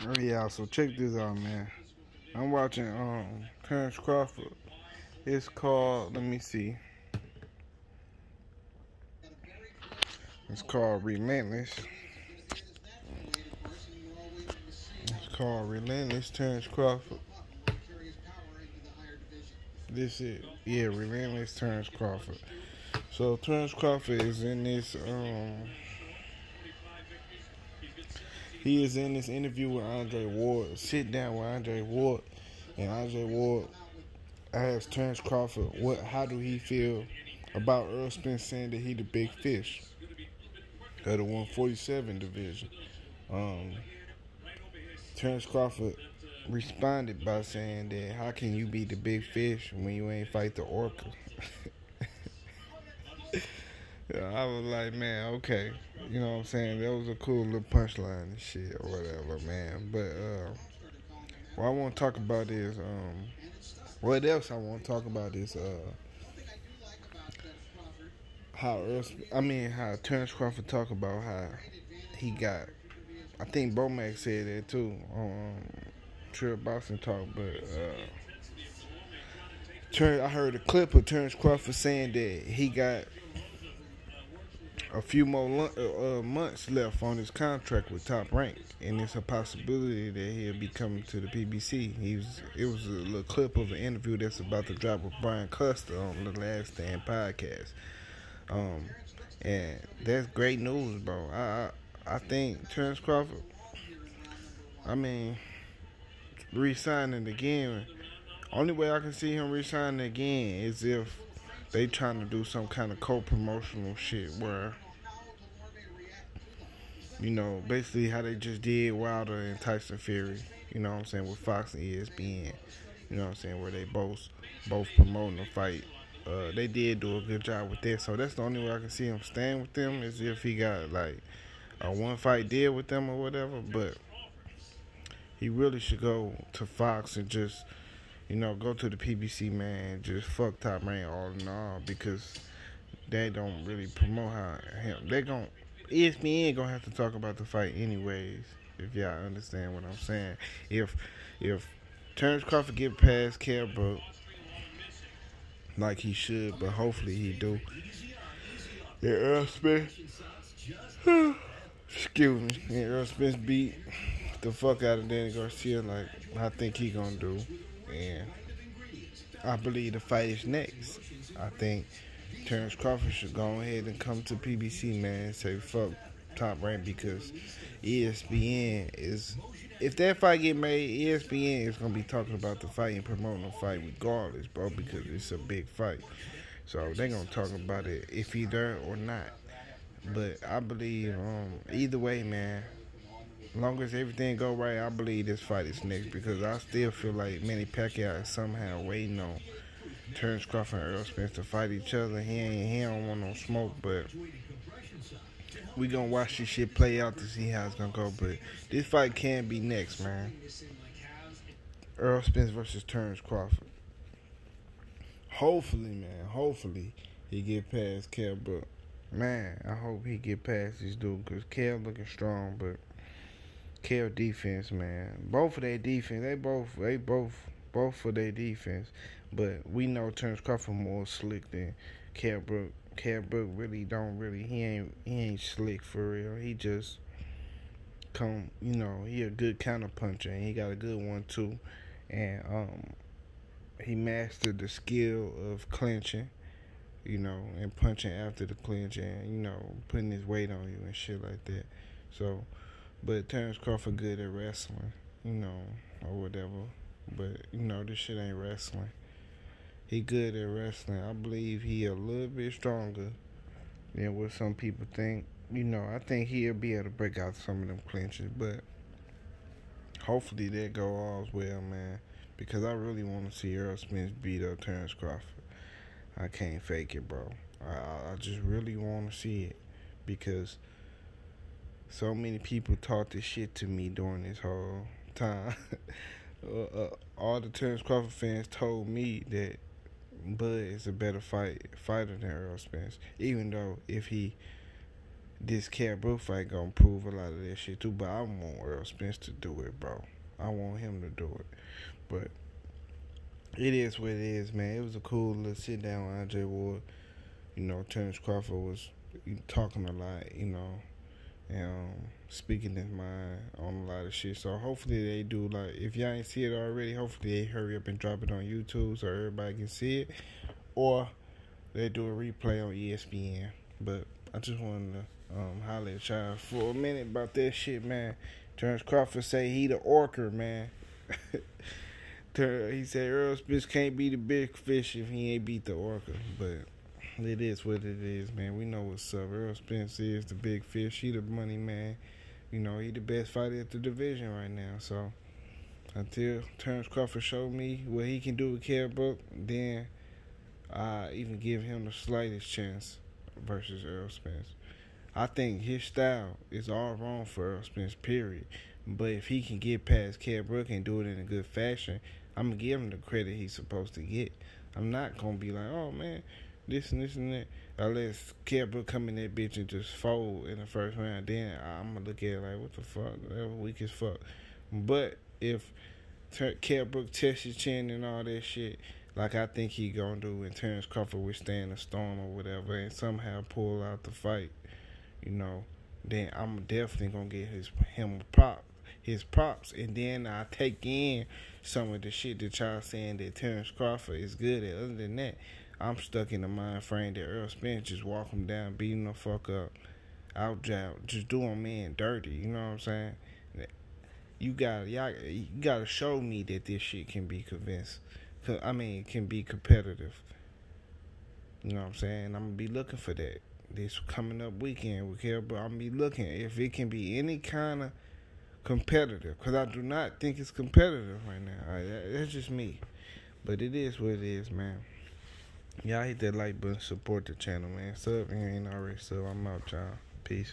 Oh yeah, so check this out, man. I'm watching Terence Crawford. It's called, let me see. It's called Relentless. It's called Relentless Terence Crawford. This is Relentless Terence Crawford. So Terence Crawford is in this he is in this interview with Andre Ward. Sit down with Andre Ward, and Andre Ward asked Terence Crawford how do he feel about Errol Spence saying that he the big fish of the 147 division. Um, Terence Crawford responded by saying that how can you be the big fish when you ain't fight the Orca? I was like, man, okay. You know what I'm saying? That was a cool little punchline and shit or whatever, man. But what I want to talk about is what else I want to talk about is how Terence Crawford talk about how he got. I think Bomac said that too on Trip Boxing Talk, but I heard a clip of Terence Crawford saying that he got a few more months left on his contract with Top Rank, and it's a possibility that he'll be coming to the PBC. It was a little clip of an interview that's about to drop with Brian Custer on the Last Stand podcast, and that's great news, bro. I think Terence Crawford, re-signing again. Only way I can see him re-signing again is if they trying to do some kind of co-promotional shit where, basically how they just did Wilder and Tyson Fury, you know what I'm saying, with Fox and ESPN, you know what I'm saying, where they both promoting the fight. They did do a good job with that, so that's the only way I can see him staying with them is if he got like a one fight deal with them or whatever, but he really should go to Fox and just, go to the PBC, man, just fuck Top Rank all in all, because they don't really promote ESPN gonna have to talk about the fight anyways, if y'all understand what I'm saying. If Terence Crawford get past Kell Brook, like he should, but hopefully he do, and Errol Spence, excuse me, and Errol Spence beat the fuck out of Danny Garcia like I think he gonna do, and I believe the fight is next. I think Terence Crawford should go ahead and come to PBC, man, and say fuck Top Rank, because ESPN is, if that fight get made, ESPN is gonna be talking about the fight and promoting the fight regardless, bro, because it's a big fight. So they gonna talk about it if he there or not. But I believe either way, man, as long as everything go right, I believe this fight is next, because I still feel like Manny Pacquiao is somehow waiting on Terence Crawford and Errol Spence to fight each other. He don't want no smoke, but we gonna watch this shit play out to see how it's gonna go. But this fight can be next, man. Errol Spence versus Terence Crawford. Hopefully, man. Hopefully he get past Kell Brook. Man, I hope he get past this dude, because Kell looking strong, but Kell defense, man. Both of their defense, they both for their defense. But we know Terence Crawford more slick than Kell Brook. Kell Brook he ain't slick for real. He just he a good counter puncher, and he got a good one too. And he mastered the skill of clinching, and punching after the clinch, and putting his weight on you and shit like that. So, but Terence Crawford good at wrestling, or whatever. But this shit ain't wrestling. He good at wrestling. I believe he a little bit stronger than what some people think. I think he'll be able to break out some of them clinches, but hopefully that go all well, man. Because I really want to see Errol Spence beat up Terence Crawford. I can't fake it, bro. I just really want to see it, because so many people taught this shit to me during this whole time. All the Terence Crawford fans told me that Bud is a better fighter than Errol Spence. Even though if he this Kell Brook fight gonna prove a lot of that shit too. But I want Errol Spence to do it, bro. I want him to do it. But it is what it is, man. It was a cool little sit down with Andre Ward. You know, Terence Crawford was talking a lot, you know, and speaking his mind on a lot of shit. So hopefully they do, like, if y'all ain't see it already, hopefully they hurry up and drop it on YouTube so everybody can see it. Or they do a replay on ESPN. But I just wanted to holler at y'all for a minute about that shit, man. Terence Crawford say he the Orca, man. He said Errol Spence can't be the big fish if he ain't beat the Orca. But it is what it is, man. We know what's up. Errol Spence is the big fish. He the money man. You know, he the best fighter at the division right now. So until Terence Crawford show me what he can do with Kell Brook, then I even give him the slightest chance versus Errol Spence. I think his style is all wrong for Errol Spence, period. But if he can get past Kell Brook and do it in a good fashion, I'm going to give him the credit he's supposed to get. I'm not going to be like, oh, man, this and this and that. Unless Kell Brook come in that bitch and just fold in the first round, then I'm going to look at it like, what the fuck? That was weak as fuck. But if Kell Brook tests his chin and all that shit, like I think he going to do, and Terence Crawford withstand a storm or whatever and somehow pull out the fight, you know, then I'm definitely going to get his props, and then I take in some of the shit that y'all saying that Terence Crawford is good at. Other than that, I'm stuck in the mind frame that Errol Spence just walk him down, beat him the fuck up, out job, just do him in dirty. You know what I'm saying? You gotta show me that this shit can be can be competitive. You know what I'm saying? I'm gonna be looking for that this coming up weekend with Kell Brook. I'm gonna be looking if it can be any kind of competitive, because I do not think it's competitive right now. That's just me, but it is what it is, man. Y'all hit that like button, support the channel, man. Sub if you ain't already sub. I'm out, y'all. Peace.